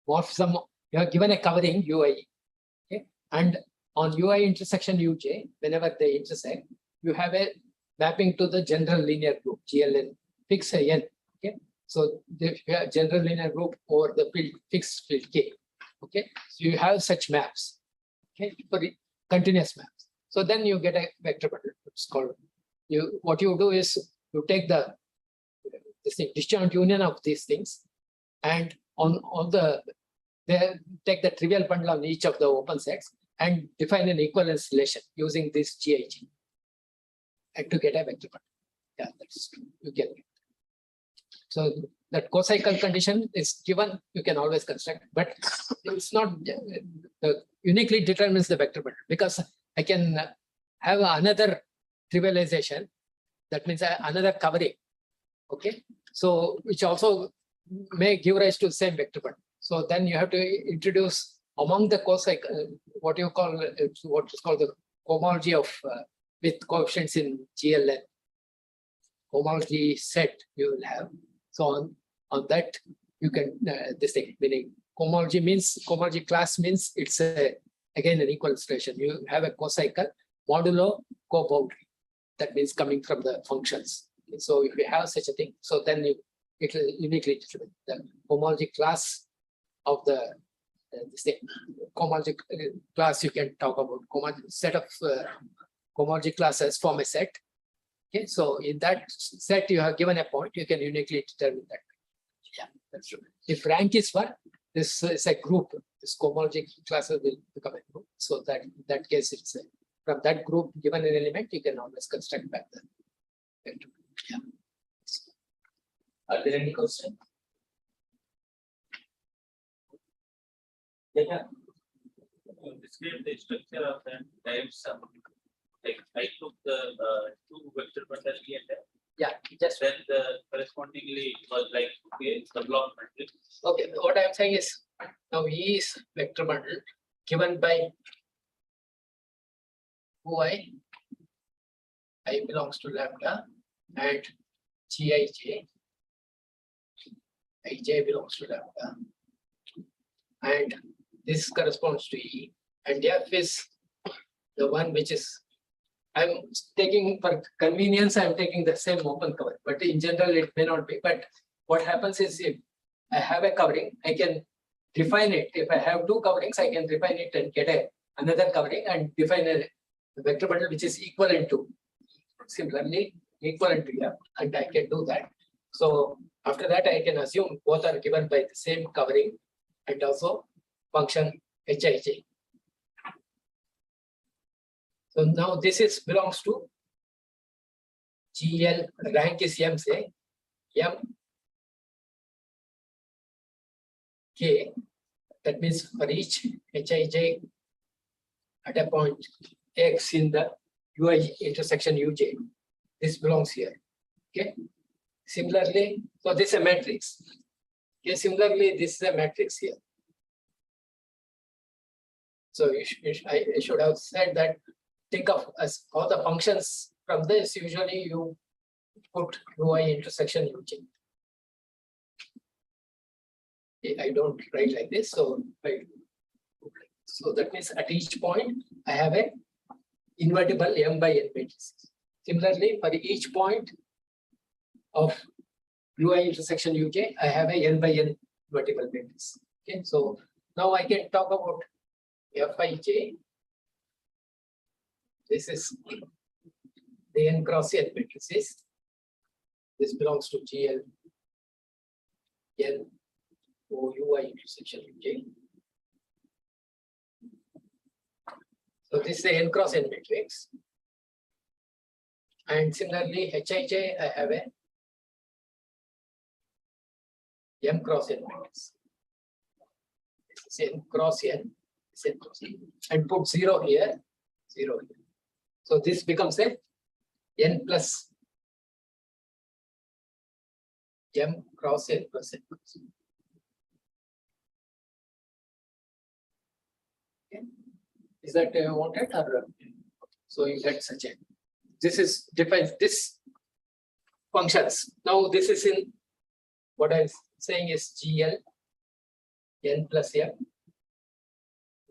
A: morphism, you have given a covering UI, okay, and on UI intersection Uj, whenever they intersect, you have a mapping to the general linear group GLN, fix a n. Okay, so the general linear group over the field fixed field K. Okay, so you have such maps. Okay, for continuous maps. So then you get a vector bundle. It's called what you do is you take the disjoint union of these things and on the they take the trivial bundle on each of the open sets and define an equivalence relation using this GIG and to get a vector bundle. Yeah, that's true. You get it. So that co-cycle condition is given, you can always construct, but it's not uniquely determines the vector bundle, because I can have another trivialization, that means another covering. Okay, so which also may give rise to the same vector bundle. So then you have to introduce among the co-cycle what you call what is called the homology of with coefficients in GLN. Homology set you will have. So on that you can this thing, meaning homology class means it's again an equivalence relation. You have a co-cycle modulo co-boundary. That means coming from the functions. So if you have such a thing, so then it will uniquely determine the homology class of the this thing. Homology class you can talk about homology set of homology classes form a set. Okay, so in that set you have given a point, you can uniquely determine that. Yeah, that's true. If rank is 1, this is a group. This homology classes will become a group. So that in that case, it's from that group given an element, you can always construct back the vector. Yeah.
C: Are there any questions? Yeah.
B: Describe the structure of the diagram. Like I took the two vector bundle here,
A: Yeah, just
B: then the correspondingly was like okay, the block matrix.
A: okay. What I'm saying is now E is vector bundle given by Ui. I belongs to lambda and Gij. Ij belongs to lambda. And this corresponds to E. And F is the one which is, I'm taking for convenience, I'm taking the same open cover, but in general it may not be. But what happens is if I have a covering, I can define it. If I have two coverings, I can define it and get another covering and define a vector bundle which is equivalent to, similarly equivalent to F, and I can do that. So after that, I can assume both are given by the same covering and also function Hij. So now this is belongs to GL, rank is M, say M K. That means for each Hij at a point X in the Ui intersection Uj, this belongs here. Okay. Similarly, so this is a matrix. Okay. Similarly, this is a matrix here. So I should have said that. Think of as all the functions from this. Usually, you put Ui intersection Uj. I don't write like this, so that means at each point I have a invertible M by N matrix. Similarly, for each point of Ui intersection Uj, I have a N by N invertible matrix. Okay, so now I can talk about Fij. This is the N cross N matrices. This belongs to GL N O Ui intersection Uj. So this is the N cross N matrix. And similarly, Hij, I have a M cross N matrix. This is N cross N, N cross N, and put 0 here, 0 here. So this becomes a N plus M cross N plus N cross N. Okay. Is that wanted or so you get such a, this is defines this functions. Now this is in what I'm saying is GL N plus M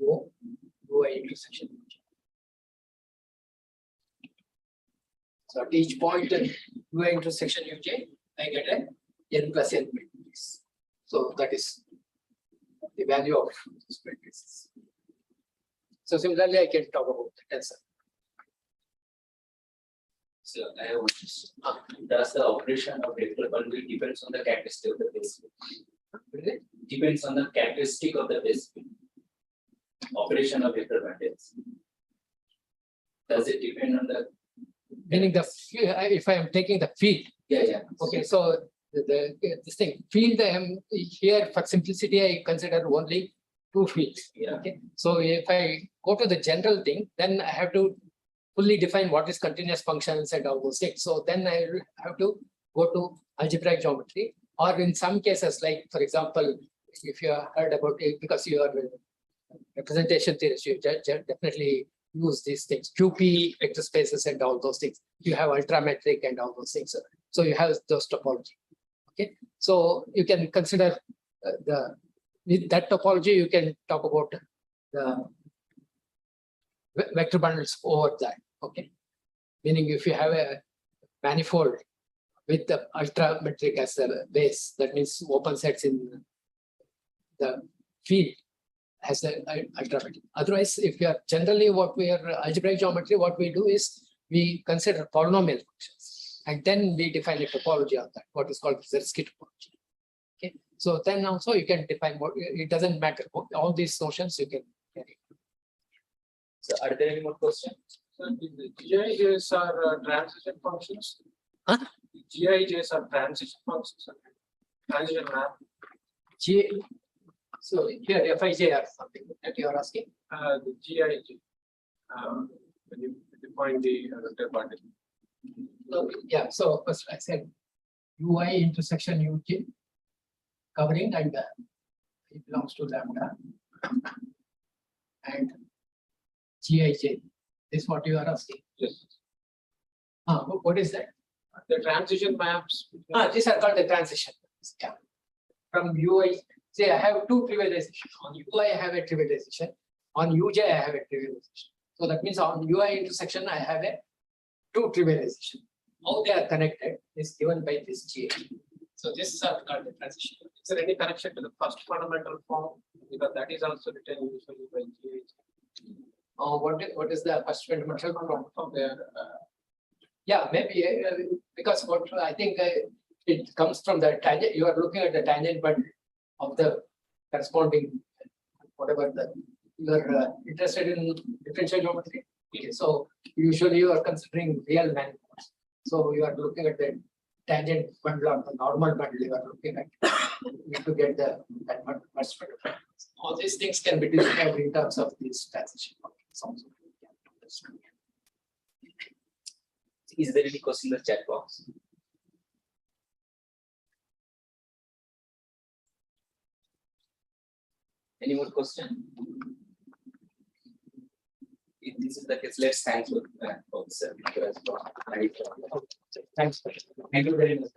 A: O Ui intersection. So at each point in Ui intersection Uj, I get a N plus N matrix. So that is the value of this matrix. So similarly, I can talk about the tensor.
C: So I have one question. Does the operation of vector bundle depends on the characteristic of the base? depends on the characteristic of the base field. Operation of vector bundles. Does it depend on the?
A: Meaning if I am taking the field,
C: Yeah.
A: okay, so this thing, field, here for simplicity, I consider only two fields.
C: Yeah.
A: Okay, so if I go to the general thing, then I have to fully define what is continuous functions and all those things. So then I have to go to algebraic geometry, or in some cases, like for example, if you have heard about it, because you are representation theorists, you definitely use these things, QP, vector spaces, and all those things. You have ultrametric and all those things. So you have those topology. Okay, so you can consider with that topology, you can talk about the vector bundles over that. Okay, meaning if you have a manifold with the ultrametric as the base, that means open sets in the field has the ultrametric. Otherwise, if you are generally what we are algebraic geometry, what we do is we consider polynomial functions, and then we define a topology on that, what is called Zariski topology. Okay, so then also you can define what, it doesn't matter, all these notions you can carry.
C: So are there any more questions?
D: So the GIJs are transition functions.
A: Huh?
D: The GIJs are transition functions. Transition map.
A: So here Fij or something that you are asking.
D: The GIJ. When you define the vector bundle.
A: So, yeah, so first I said UI intersection UJ covering, and it belongs to lambda, and GIJ is what you are asking.
D: Yes.
A: What is that?
D: The transition maps.
A: These are called the transition. Yeah. From UI, say I have two trivialization. On UI I have a trivialization. On UJ I have a trivialization. So that means on UI intersection I have a two trivialization. How they are connected is given by this GA. So this is called the transition.
D: Is there any connection to the first fundamental form? Because that is also written usually by GIJ.
A: What is the first fundamental
D: From there.
A: Yeah, maybe because what I think it comes from the tangent. You are looking at the tangent, but of the corresponding whatever you are interested in differential geometry. Okay, so usually you are considering real manifolds. So you are looking at the tangent bundle or the normal bundle. You are looking at to get that first fundamental. All these things can be described in terms of these transition functions.
C: Is there any question in the chat box? Any more question? If this is the case, let's thank you.
A: Thanks. Thank you very much.